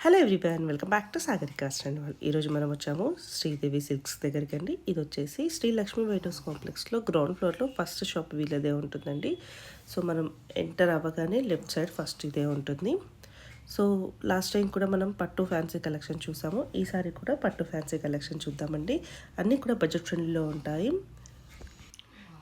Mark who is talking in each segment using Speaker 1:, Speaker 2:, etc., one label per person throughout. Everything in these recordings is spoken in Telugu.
Speaker 1: Hello everyone, welcome back to Sagarika stand wall. ఈరోజు మనం వచ్చాము శ్రీదేవి సిల్క్స్ దగ్గరికి అండి. ఇది వచ్చేసి శ్రీ లక్ష్మీ వైట్ హౌస్ కాంప్లెక్స్లో గ్రౌండ్ ఫ్లోర్లో ఫస్ట్ షాప్ వీళ్ళదే ఉంటుందండి. సో మనం ఎంటర్ అవ్వగానే లెఫ్ట్ సైడ్ ఫస్ట్ ఇదే ఉంటుంది. సో లాస్ట్ టైం కూడా మనం పట్టు ఫ్యాన్సీ కలెక్షన్ చూసాము. ఈసారి కూడా పట్టు ఫ్యాన్సీ కలెక్షన్ చూద్దామండి. అన్నీ కూడా బడ్జెట్ ఫ్రెండ్లీలో ఉంటాయి.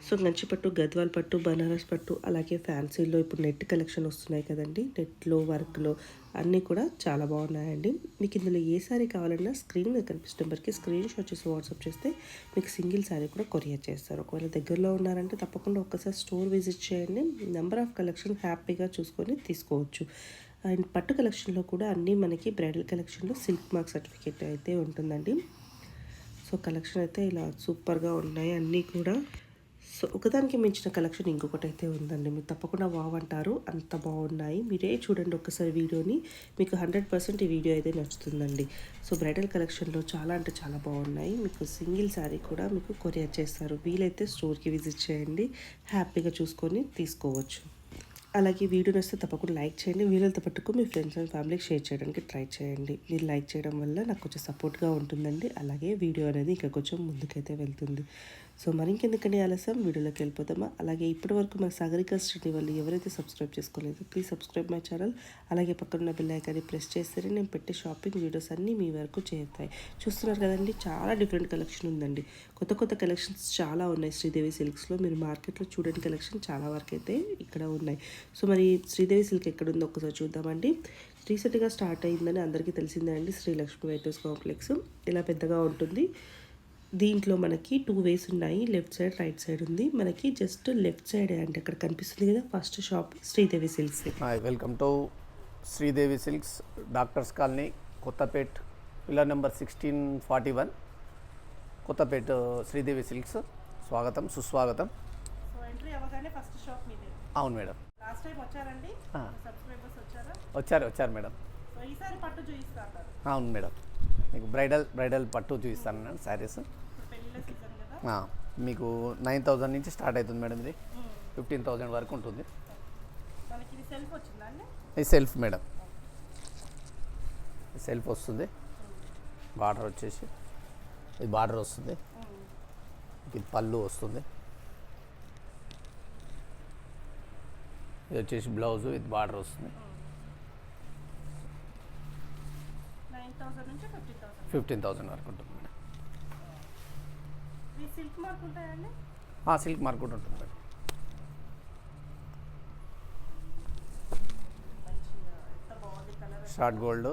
Speaker 1: సో కంచి పట్టు, గద్వాల్ పట్టు, బనారస్ పట్టు, అలాగే ఫ్యాన్సీలో ఇప్పుడు నెట్ కలెక్షన్ వస్తున్నాయి కదండి. నెట్లో వర్క్లో అన్నీ కూడా చాలా బాగున్నాయండి. మీకు ఇందులో ఏ శారీ కావాలన్నా స్క్రీన్ మీద కనిపిస్తున్న నెంబర్కి స్క్రీన్ షాట్ చేసి వాట్సాప్ చేస్తే మీకు సింగిల్ శారీ కూడా కొరియర్ చేస్తారు. ఒకవేళ దగ్గరలో ఉన్నారంటే తప్పకుండా ఒక్కసారి స్టోర్ విజిట్ చేయండి. నెంబర్ ఆఫ్ కలెక్షన్ హ్యాపీగా చూసుకొని తీసుకోవచ్చు. అండ్ పట్టు కలెక్షన్లో కూడా అన్నీ మనకి బ్రైడల్ కలెక్షన్లో సిల్క్ మార్క్ సర్టిఫికేట్ అయితే ఉంటుందండి. సో కలెక్షన్ అయితే ఇలా సూపర్గా ఉన్నాయి అన్నీ కూడా. సో ఒకదానికి మించిన కలెక్షన్ ఇంకొకటి అయితే ఉందండి. మీరు తప్పకుండా వావ్ అంటారు, అంత బాగున్నాయి. మీరే చూడండి ఒక్కసారి వీడియోని, మీకు 100% ఈ వీడియో అయితే నచ్చుతుందండి. సో బ్రైడల్ కలెక్షన్లో చాలా అంటే చాలా బాగున్నాయి. మీకు సింగిల్ శారీ కూడా మీకు కొరియర్ చేస్తారు. వీలైతే స్టోర్కి విజిట్ చేయండి, హ్యాపీగా చూసుకొని తీసుకోవచ్చు. అలాగే వీడియో నచ్చితే తప్పకుండా లైక్ చేయండి. వీడియోతో పట్టుకు మీ ఫ్రెండ్స్ అండ్ ఫ్యామిలీకి షేర్ చేయడానికి ట్రై చేయండి. మీరు లైక్ చేయడం వల్ల నాకు కొంచెం సపోర్ట్గా ఉంటుందండి. అలాగే వీడియో అనేది ఇంకా కొంచెం ముందుకైతే వెళ్తుంది. సో మరి ఇంకెందుకని ఆలస్యం, వీడియోలోకి వెళ్ళిపోతామా. అలాగే ఇప్పటి వరకు మన సాగరిక స్టడీ వాళ్ళు ఎవరైతే సబ్స్క్రైబ్ చేసుకోలేదో ప్లీజ్ సబ్స్క్రైబ్ మై ఛానల్. అలాగే పక్కన బెల్ ఐకాన్ని ప్రెస్ చేస్తేనే నేను పెట్టే షాపింగ్ వీడియోస్ అన్నీ మీ వరకు చేరుతాయి. చూస్తున్నారు కదండి, చాలా డిఫరెంట్ కలెక్షన్ ఉందండి. కొత్త కొత్త కలెక్షన్స్ చాలా ఉన్నాయి శ్రీదేవి సిల్క్స్లో. మీరు మార్కెట్లో చూడని కలెక్షన్ చాలా వరకు అయితే ఇక్కడ ఉన్నాయి. సో మరి శ్రీదేవి సిల్క్ ఎక్కడుందో ఒకసారి చూద్దామండి. రీసెంట్గా స్టార్ట్ అయిందని అందరికీ తెలిసిందే అండి. Shri Lakshmi white House complex ఇలా పెద్దగా ఉంటుంది. దీంట్లో మనకి 2 వేస్ ఉన్నాయి, లెఫ్ట్ సైడ్ రైట్ సైడ్ ఉంది. మనకి జస్ట్ లెఫ్ట్ సైడ్ అంటే అక్కడ కనిపిస్తుంది కదా first shop Sridevi silks.
Speaker 2: Welcome to Sridevi silks, doctors colony, Kothapet, pillar number 1641, Kothapet. Sridevi silks స్వాగతం, సుస్వాగతం.
Speaker 1: సో ఎంట్రీ అవ్వగానే ఫస్ట్ షాప్ మీదే.
Speaker 2: అవును మేడం.
Speaker 1: లాస్ట్ టైం వచ్చారండి, సబ్స్క్రైబర్స్ వచ్చారా?
Speaker 2: వచ్చారు మేడం.
Speaker 1: సో ఈసారి పట్టు చూపిస్తారు.
Speaker 2: అవును మేడం, మీకు బ్రైడల్ పట్టు చూపిస్తాను శారీస్.
Speaker 1: పెళ్ళిళ్ళ సీజన్ కదా.
Speaker 2: మీకు 9,000 నుంచి స్టార్ట్ అవుతుంది మేడం. ఇది 15,000 వరకు ఉంటుంది.
Speaker 1: మనకి ఇది సెల్ఫ్ వచ్చిందా అండి?
Speaker 2: ఇది సెల్ఫ్ మేడం, సెల్ఫ్ వస్తుంది. బార్డర్ వచ్చేసి ఇది బార్డర్ వస్తుంది. ఇది పళ్ళు వస్తుంది. ఇది వచ్చేసి బ్లౌజు, ఇది బార్డర్ వస్తుంది.
Speaker 1: 9,000 నుంచి
Speaker 2: 15,000 వరకు ఉంటుంది మేడం.
Speaker 1: ఈ సిల్క్ మార్క్ ఉంటాయండి?
Speaker 2: సిల్క్ మార్క్ కూడా ఉంటుంది మేడం.
Speaker 1: మంచిగా ఎంత బాగుంది కలర్.
Speaker 2: Short gold,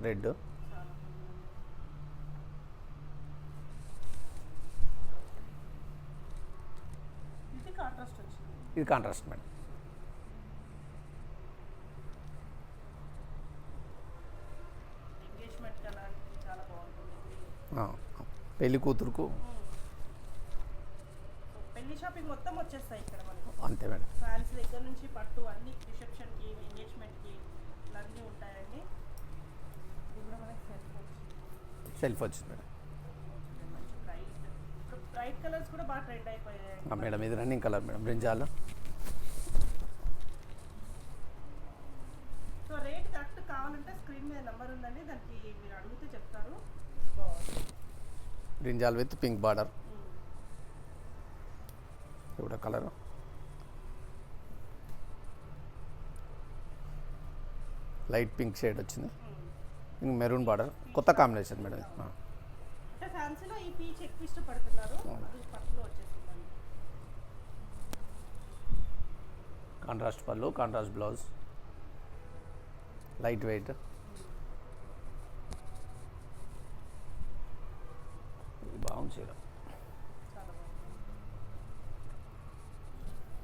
Speaker 2: red.
Speaker 1: ఇది కాంట్రాస్ట్ వచ్చింది.
Speaker 2: ఇది కాంట్రాస్ట్ మేడం.
Speaker 1: ఎంగేజ్మెంట్ కలర్ చాలా బాగుంటుంది.
Speaker 2: పెళ్లి కూతురుకు
Speaker 1: పెళ్లి షాపింగ్ మొత్తం వచ్చేస్తాయి ఇక్కడ మనకు.
Speaker 2: అంతే మేడం.
Speaker 1: ఫ్యాన్స్ దగ్గర నుంచి పట్టు అన్ని రిసెప్షన్కి, ఎంగేజ్మెంట్కి ఇలా అన్నీ ఉంటాయండి. ఇది కూడా మనకి
Speaker 2: సెల్ఫ్ వచ్చింది మేడం.
Speaker 1: మంచి బ్రైట్ కలర్స్ కూడా బాగా ట్రెండ్ అయిపోయాయి
Speaker 2: మేడం. ఇది running colour madam, brinjal.
Speaker 1: So rate correct కావాలంటే స్క్రీన్ మీద నెంబర్ ఉందండి, దానికి మీరు అడిగితే చెప్తారు.
Speaker 2: Brinjal with pink border. ఇది కలర్ లైట్ పింక్ షేడ్ వచ్చింది. మెరూన్ బార్డర్, కొత్త కాంబినేషన్ మేడం.
Speaker 1: అంటే ఫ్యాన్సీలో ఈ పీచ్ ఎక్కువ ఇష్టపడుతున్నారు, అది పట్టులో వచ్చేస్తుందండి.
Speaker 2: కాంట్రాస్ట్ పళ్ళు, కాంట్రాస్ట్ బ్లౌజ్, లైట్ వెయిట్. ఇది బాగుంది చీర.
Speaker 1: చాలా బాగుంది.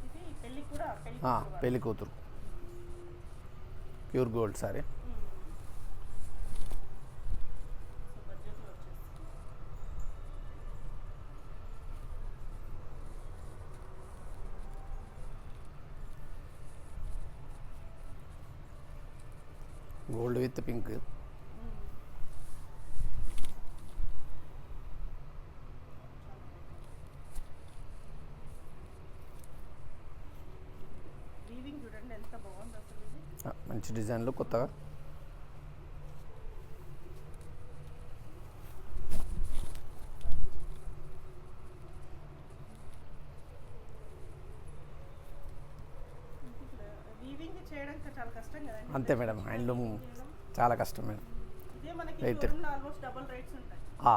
Speaker 1: ఇది పెళ్ళి కూడా
Speaker 2: పెళ్లి కూతురు ప్యూర్ గోల్డ్ సారీ.
Speaker 1: సో బడ్జెట్లో వచ్చేస్తుంది.
Speaker 2: Gold with pink.
Speaker 1: వీవింగ్ చూడండి ఎంత బాగుంది అసలు. ఇది
Speaker 2: మంచి డిజైన్లు కొత్తగా.
Speaker 1: కదండి.
Speaker 2: అంతే మేడం, హ్యాండ్లూమ్ చాలా కష్టం మేడం.
Speaker 1: ఇదే మనకి
Speaker 2: Right.
Speaker 1: షోరూమ్లో ఆల్మోస్ట్ డబుల్ రేట్స్ ఉంటాయి.
Speaker 2: ఆ,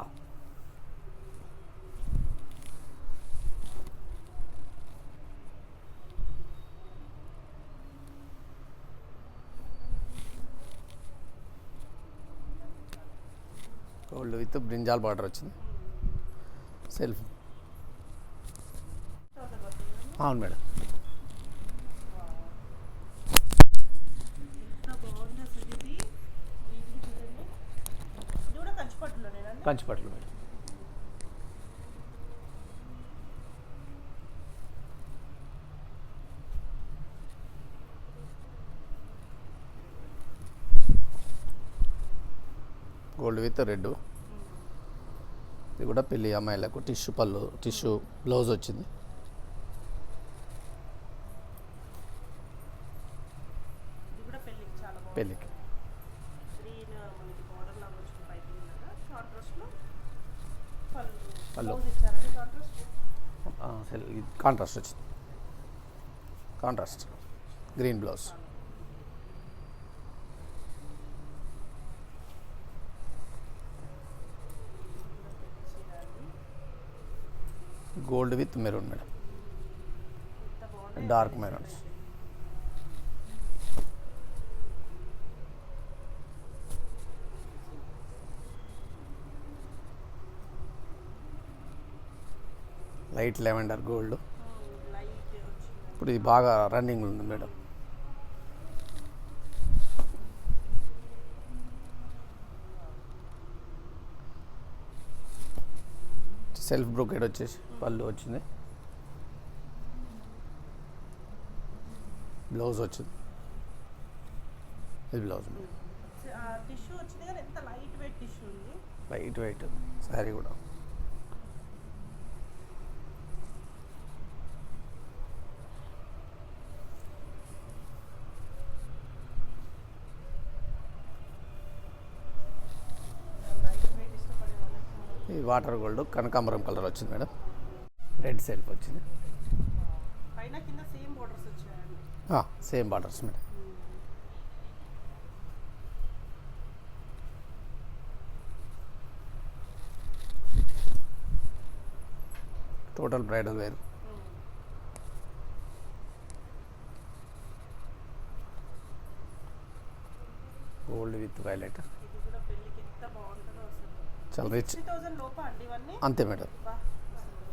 Speaker 2: గోల్డ్ విత్ బ్రింజాల్ బార్డర్ వచ్చింది, సెల్ఫ్. అవును మేడం.
Speaker 1: ఎంత బాగుంది అసలు ఇది. వీటికి చూడండి. ఇది కూడా కంచిపట్టులోనేనండి.
Speaker 2: కంచిపట్లు మేడం. Gold with red. ఇది కూడా పెళ్ళి అమ్మాయిలకు టిష్యూ పళ్ళు, టిష్యూ బ్లౌజ్ వచ్చింది.
Speaker 1: ఇది కూడా పెళ్ళికి చాలా బాగుంది.
Speaker 2: పెళ్ళికి
Speaker 1: గ్రీన్ మనకి బార్డర్ లాగా వచ్చిన పైపింగ్ లాగా కాంట్రాస్ట్లో పళ్ళు
Speaker 2: పళ్ళు.
Speaker 1: బ్లౌజ్ ఇచ్చారండి కాంట్రాస్ట్.
Speaker 2: కాంట్రాస్ట్ వచ్చింది, contrast green blouse. Gold with maroon madam,
Speaker 1: ఎంత బాగుంది.
Speaker 2: Dark maroon. Light lavender gold.
Speaker 1: Light వచ్చింది.
Speaker 2: ఇప్పుడు ఇది బాగా రన్నింగ్ ఉంది మేడం. సెల్ఫ్ బ్రోకెడ్ వచ్చేసి పళ్ళు వచ్చింది, బ్లౌజ్ వచ్చింది. ఇది బ్లౌజ్ మేడం.
Speaker 1: టిష్యూ వచ్చింది కానీ ఎంత లైట్ వెయిట్ టిష్యూ ఉంది.
Speaker 2: లైట్ వెయిట్ శారీ కూడా.
Speaker 1: లైట్ వెయిట్ ఇష్టపడే వాళ్ళకి
Speaker 2: ఈ వాటర్ గోల్డ్ కనకాంబరం కలర్ వచ్చింది మేడం. రెడ్ సెల్ఫ్ వచ్చింది.
Speaker 1: పైన కింద సేమ్ బోర్డర్స్ వచ్చాయండి.
Speaker 2: Same borders madam. Total bridal wear. Gold with violet.
Speaker 1: ఇది కూడా పెళ్ళికి ఎంత బాగుంటుందో అసలు.
Speaker 2: చాలా రిచ్.
Speaker 1: 60,000 లోపా అండి ఇవన్నీ.
Speaker 2: అంతే మేడం.
Speaker 1: బా, అసలు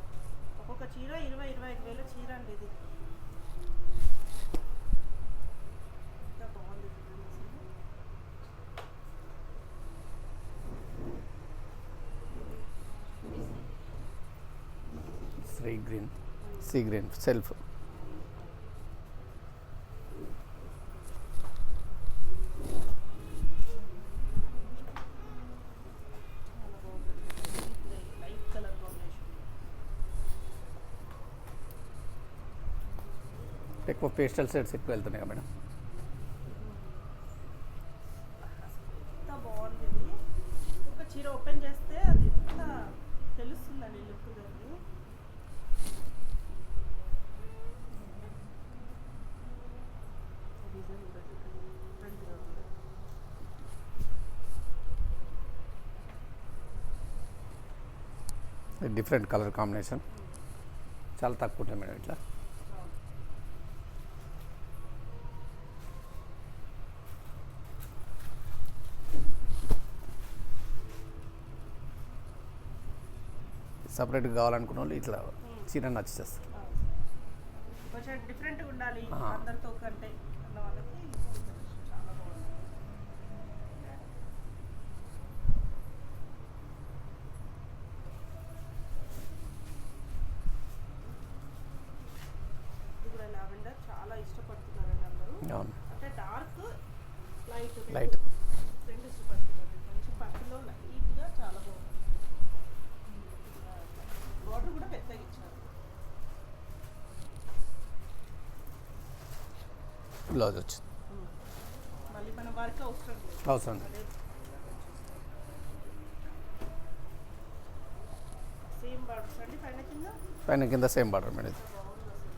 Speaker 1: ఒక్కొక్క చీర 20-25 వేల చీర అండి ఇది. ఎంత బాగుంది చూడండి అసలు.
Speaker 2: Sea green self.
Speaker 1: చాలా బాగుంటుంది. Light colour combination.
Speaker 2: ఎక్కువ పేస్టల్ షేడ్స్ ఎక్కువ వెళ్తున్నాయి కదా మేడం.
Speaker 1: ఎంత బాగుంది ఇది. ఒక చీర ఓపెన్ చేస్తే అది ఎంత తెలుస్తుందండి లుక్ దాన్ని. డిజైన్ కూడా చూడండి, డిఫరెంట్గా ఉంది.
Speaker 2: డిఫరెంట్ కలర్ కాంబినేషన్ చాలా తక్కువ ఉంటాయి మేడం ఇట్లా. సపరేట్గా కావాలనుకున్న వాళ్ళు ఇట్లా చీర నచ్చేస్తారు.
Speaker 1: కొంచెం డిఫరెంట్గా ఉండాలి అందరితో కంటే అన్న వాళ్ళకి చాలా బాగుంది. ఇది కూడా లావెండర్ చాలా ఇష్టపడుతున్నారండి అందరూ.
Speaker 2: అవును.
Speaker 1: అంటే డార్క్ లైట్
Speaker 2: లైట్.
Speaker 1: రెండు ఇష్టపడుతున్నారు. మంచి పట్టులో లైట్గా చాలా బాగుంది. బార్డర్ కూడా పెద్దగా ఇచ్చారు.
Speaker 2: బ్లౌజ్ వచ్చింది.
Speaker 1: మళ్ళీ మన వర్క్ అవసరం లేదు.
Speaker 2: అవసరం లేదు.
Speaker 1: అదే సేమ్ బార్డర్స్ అండి పైన కింద.
Speaker 2: పైన కింద సేమ్ బార్డర్ మేడం. ఇది
Speaker 1: బాగుంది అసలు.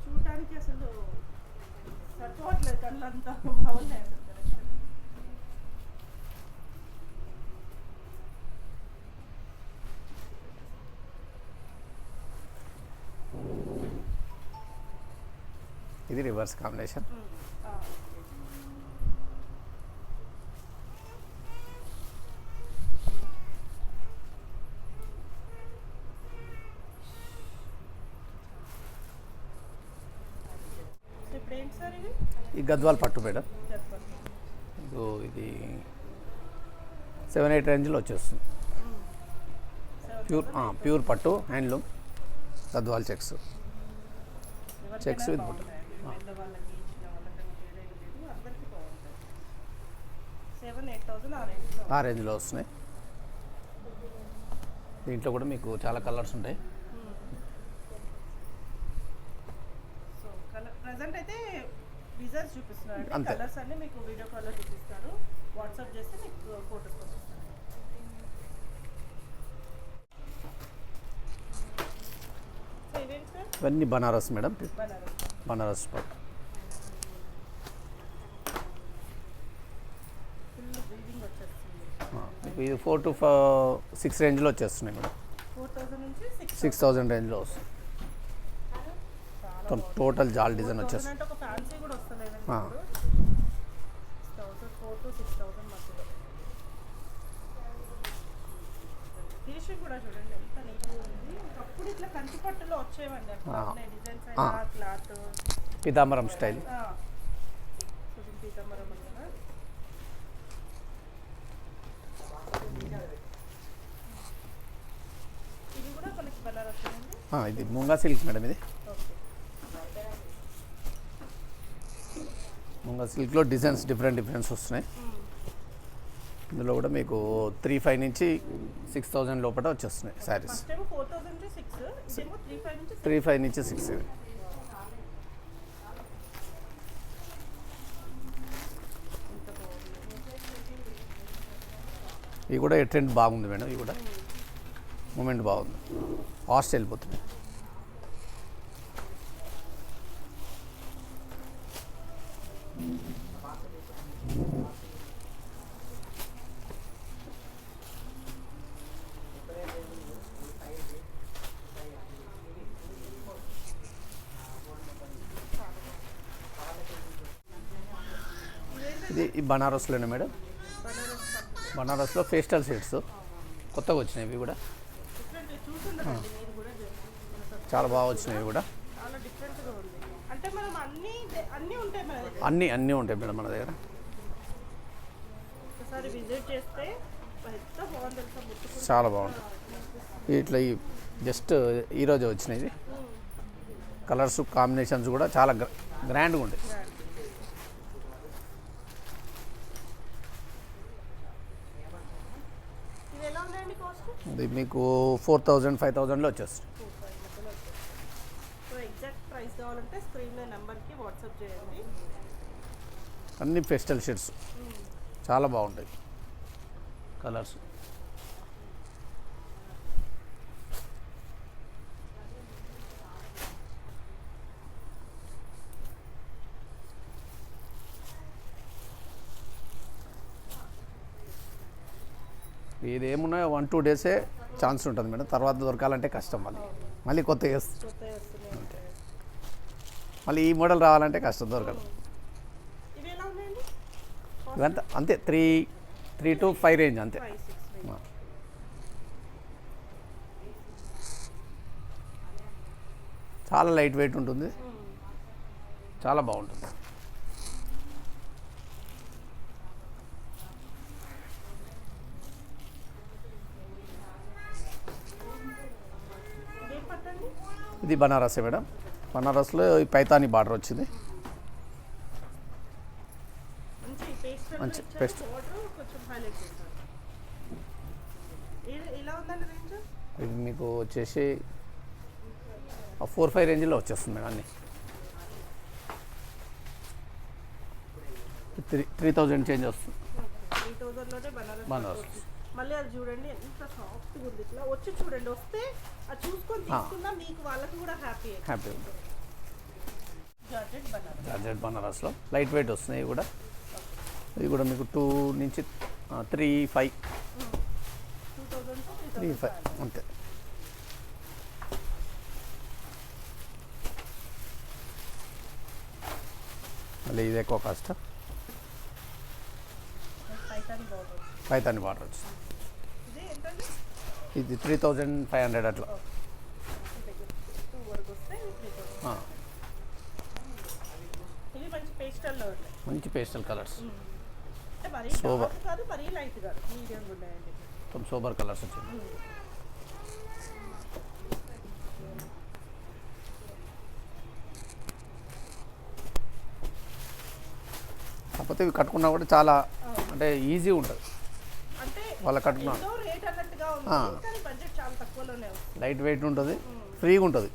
Speaker 1: చూడటానికి అసలు సరిపోవట్లేదు కళ్ళంతా బాగున్నాయి.
Speaker 2: ఇది రివర్స్ కాంబినేషన్.
Speaker 1: ఇప్పుడు ఏంటి సార్ ఇది?
Speaker 2: ఈ గద్వాల్ పట్టు మేడం. ఇది 7-8 రేంజ్లో వచ్చేస్తుంది. ప్యూర్ పట్టు హ్యాండ్లూమ్ గద్వాల్ చెక్స్ విత్ బుట్ట. ఆ రేంజ్లో వస్తున్నాయి. దీంట్లో కూడా మీకు చాలా కలర్స్ ఉంటాయి.
Speaker 1: ప్రజెంట్ అయితే డిజైన్స్ చూపిస్తున్నారు,
Speaker 2: అంతే.
Speaker 1: కలర్స్ అన్ని మీకు వీడియో కాల్లో చూపిస్తారు. వాట్సాప్ చేస్తే మీకు ఫోటోస్ పంపిస్తారు. సో ఇవేంటి సార్?
Speaker 2: ఇవన్నీ బనారస్ మేడం.
Speaker 1: బనారస్.
Speaker 2: బనారస్ పట్టు.
Speaker 1: ఫుల్ వీవింగ్ వచ్చేస్తుంది.
Speaker 2: మీకు ఇది 4 to 6 రేంజ్లో వచ్చేస్తున్నాయి మేడం.
Speaker 1: 4000 నుంచి
Speaker 2: 6000 రేంజ్లో వస్తుంది. టోటల్ జాల్ డిజైన్ వచ్చేస్తుంది.
Speaker 1: అంటే ఒక ఫ్యాన్సీ కూడా వస్తలేదు. 4 to 6000 మధ్యలో. ఫినిషింగ్ కూడా చూడండి ఎంత నీట్గా ఉంది. ఒకప్పుడు ఇట్లా కంచి పట్టులో వచ్చేవండి అట్లా డిజైన్స్ అయినా క్లాత్.
Speaker 2: పీతాంబరం స్టైల్.
Speaker 1: పీతాంబరం కదా. ఇది కూడా మనకి బనారస్ ఉంది.
Speaker 2: ఇది ముంగా సిల్క్ మేడం. ఇది
Speaker 1: ఓకే.
Speaker 2: ముంగా సిల్క్లో డిజైన్స్ డిఫరెంట్స్ వస్తున్నాయి. ఇందులో కూడా మీకు 3,500 నుంచి 6,000 లోపల వచ్చేస్తున్నాయి శారీస్.
Speaker 1: ఫస్ట్ ఏమో 4000 నుంచి 6, ఇదేమో 35 నుంచి 6.
Speaker 2: 3,500 నుంచి 6. ఇవి కూడా ట్రెండ్ బాగుంది మేడం. ఇవి కూడా మూమెంట్ బాగుంది. ఫాస్ట్ వెళ్ళిపోతుంది. ఇది బనారస్లోనే మేడం. బనారస్లో ఫేస్టల్ షేడ్స్ కొత్తగా వచ్చినాయి. ఇవి కూడా చాలా బాగా వచ్చినాయి. ఇవి కూడా
Speaker 1: చాలా డిఫరెంట్గా ఉంది. అంటే మనం అన్నీ ఉంటాయి మన దగ్గర.
Speaker 2: అన్నీ ఉంటాయి మేడం మన దగ్గర.
Speaker 1: ఒకసారి విజిట్ చేస్తే ఎంత బాగుంది తెలుసా, ముట్టుకుంటే
Speaker 2: చాలా బాగుంటుంది. ఇట్లా ఈ జస్ట్ ఈరోజే వచ్చినాయి. ఇది కలర్స్ కాంబినేషన్స్ కూడా చాలా గ్రాండ్గా ఉంటాయి.
Speaker 1: ఇది ఎలా ఉన్నాయండి కాస్ట్?
Speaker 2: ఇది మీకు 4,000, 5,000లో వచ్చేస్తుంది.
Speaker 1: సో ఎగ్జాక్ట్ ప్రైస్ కావాలంటే స్క్రీన్లో నెంబర్కి వాట్సాప్ చేయండి.
Speaker 2: అన్ని ఫెస్టల్ షేడ్స్ చాలా బాగుంటాయి కలర్స్. ఇది ఏమున్నా 1-2 డేసే ఛాన్స్ ఉంటుంది మేడం. తర్వాత దొరకాలంటే కష్టం. మళ్ళీ కొత్త
Speaker 1: వస్తున్నాయి.
Speaker 2: మళ్ళీ ఈ మోడల్ రావాలంటే కష్టం దొరకదు.
Speaker 1: ఇవి ఎలా ఉన్నాయండి?
Speaker 2: ఇవంతా అంతే 3 to 5 రేంజ్ అంతే.
Speaker 1: 5, 6
Speaker 2: చాలా లైట్ వెయిట్ ఉంటుంది. చాలా బాగుంటుంది.
Speaker 1: ఇదేం పట్టండి?
Speaker 2: ఇది బనారసే మేడం. బనారస్లో ఈ పైతాని బార్డర్ వచ్చింది. మంచి పేస్ట్.
Speaker 1: ఆర్డర్ కొంచెం హైలైట్ చేశారు. ఎలా ఉందండి రేంజ్?
Speaker 2: ఇది మీకు వచ్చేసి 4-5 రేంజ్లో వచ్చేస్తుంది మేడం. అన్నీ 3,000 చేంజ్ వస్తుంది.
Speaker 1: 3000లోనే
Speaker 2: బనారస్.
Speaker 1: మళ్ళీ అది చూడండి ఎంత సాఫ్ట్గా ఉంది. ఇట్లా వచ్చి చూడండి, వస్తే అది చూసుకొని తీసుకున్నా మీకు వాళ్ళకి కూడా హ్యాపీ.
Speaker 2: జార్జెట్ బనారస్లో లైట్ వెయిట్ వస్తున్నాయి ఇవి కూడా మీకు 2 నుంచి 3-5 అంతే. మళ్ళీ ఇది ఎక్కువ కాస్ట్ పైతాని బార్డర్ వచ్చింది. ఇది 3500 అట్లా. మంచి పేస్టల్ కలర్స్, సోబర్ మొత్తం సోబర్ కలర్స్ వచ్చింది. కాకపోతే ఇవి కట్టుకున్నా కూడా చాలా అంటే ఈజీ ఉంటుంది వాళ్ళ కట్టుకున్నా. లైట్ వెయిట్ ఉంటుంది, ఫ్రీగా ఉంటుంది.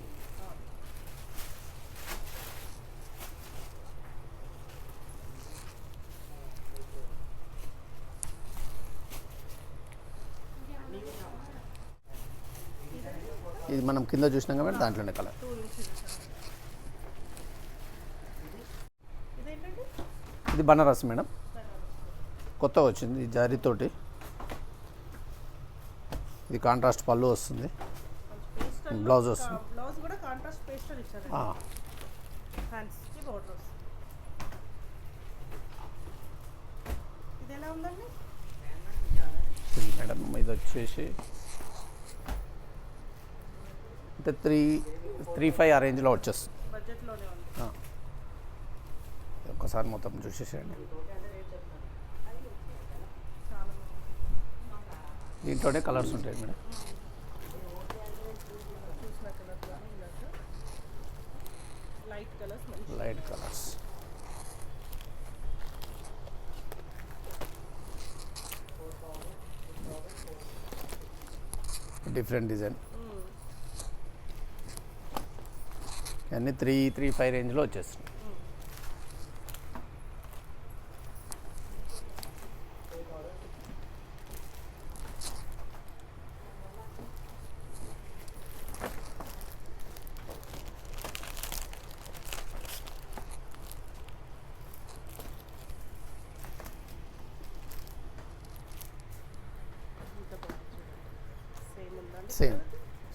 Speaker 2: ఇది మనం కింద చూసినాం కాబట్టి దాంట్లోనే కలర్. ఇది బనారస్ మేడం, కొత్తగా వచ్చింది జరీతోటి. ఇది కాంట్రాస్ట్ పళ్ళు వస్తుంది, బ్లౌజ్ వస్తుంది. మేడం ఇది వచ్చేసి అంటే 3-5 ఆ రేంజ్లో వచ్చేస్తుంది. ఒక్కసారి మొత్తం చూసేసేయండి. దీంట్లోనే కలర్స్ ఉంటాయి madam. Light colours, different design. అన్నీ 3-5 రేంజ్లో వచ్చేస్తుంది.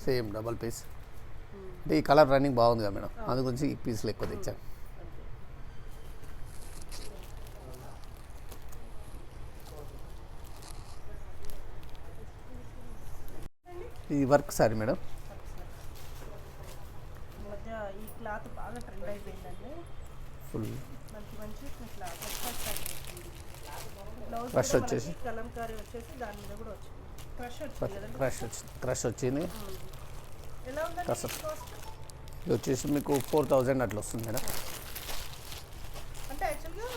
Speaker 2: Same double piece. అంటే ఈ కలర్ రన్నింగ్ బాగుంది కదా మేడం, అందు గురించి ఈ పీస్లు ఎక్కువ తెచ్చాను. ఇది work sorry madam. Full crush వచ్చేసి క్రష్ వచ్చింది. ఇది వచ్చేసి మీకు 4000 అట్లా వస్తుంది మేడం.
Speaker 1: అంటే యాక్చువల్గా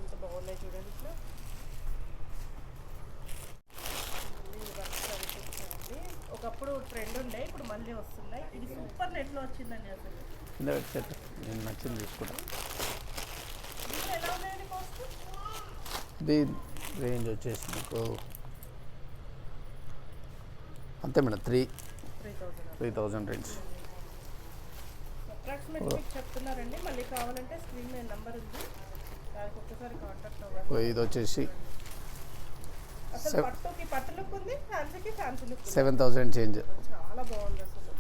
Speaker 1: ఇంత బాగున్నాయి చూడండి. ఇట్లా ఒకప్పుడు ట్రెండ్ ఉండే, ఇప్పుడు మళ్ళీ వస్తున్నాయి. ఇది సూపర్ నెట్లో వచ్చిందండి అసలు.
Speaker 2: నేను నచ్చింది తీసుకుంటా.
Speaker 1: ఎలా ఉన్నాయండి కాస్ట్?
Speaker 2: ఇది రేంజ్ వచ్చేసి మీకు అంతే మేడం, 3,000 రేంజ్.
Speaker 1: అప్రాక్సిమేట్ మీకు చెప్తున్నారండి. మళ్ళీ కావాలంటే స్క్రీన్ మీద నెంబర్ ఉంది, దానికి ఒక్కసారి కాంటాక్ట్ అవ్వాలి.
Speaker 2: ఇది వచ్చేసి
Speaker 1: అసలు పట్టు లుక్ ఉంది, ఫ్యాన్సీకి ఫ్యాన్సీ లుక్.
Speaker 2: 7,000 చేంజ్.
Speaker 1: చాలా బాగుంది అసలు,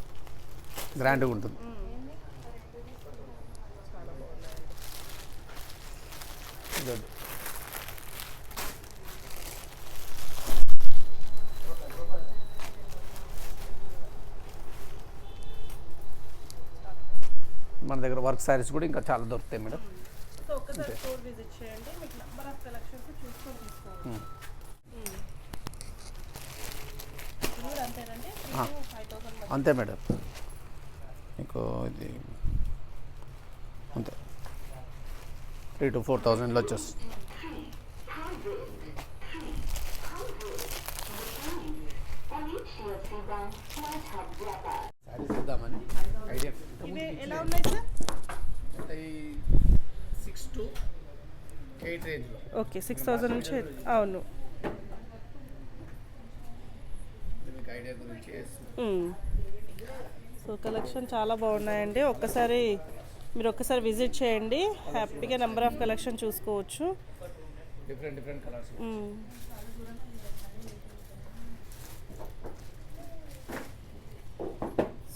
Speaker 2: గ్రాండ్గా ఉంటుంది.
Speaker 1: చాలా బాగుంది.
Speaker 2: మన దగ్గర వర్క్ శారీస్ కూడా ఇంకా చాలా దొరుకుతాయి మేడం.
Speaker 1: సో ఒక్కసారి స్టోర్ విజిట్ చేయండి, మీకు నెంబర్ ఆఫ్ కలెక్షన్స్ చూసుకొని తీసుకోండి. అంతేనండి, 3,000-5,000
Speaker 2: అంతే మేడం. మీకు ఇది అంతే 3,000-4,000లో వచ్చేస్తుంది. శారీస్ ఇద్దామని ఐడియా.
Speaker 1: ఎలా ఉన్నాయి సార్?
Speaker 2: 6 to 8 రేంజ్లో.
Speaker 1: ఓకే, 6,000 నుంచి. అవును,
Speaker 2: మీకు ఐడియా గురించి
Speaker 1: సో కలెక్షన్ చాలా బాగున్నాయండి. మీరు ఒక్కసారి విజిట్ చేయండి, హ్యాపీగా నెంబర్ ఆఫ్ కలెక్షన్ చూసుకోవచ్చు.
Speaker 2: Different colours.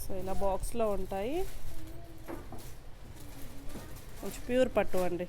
Speaker 1: సో ఇలా బాక్స్లో ఉంటాయి. కొంచెం ప్యూర్ పట్టు అండి.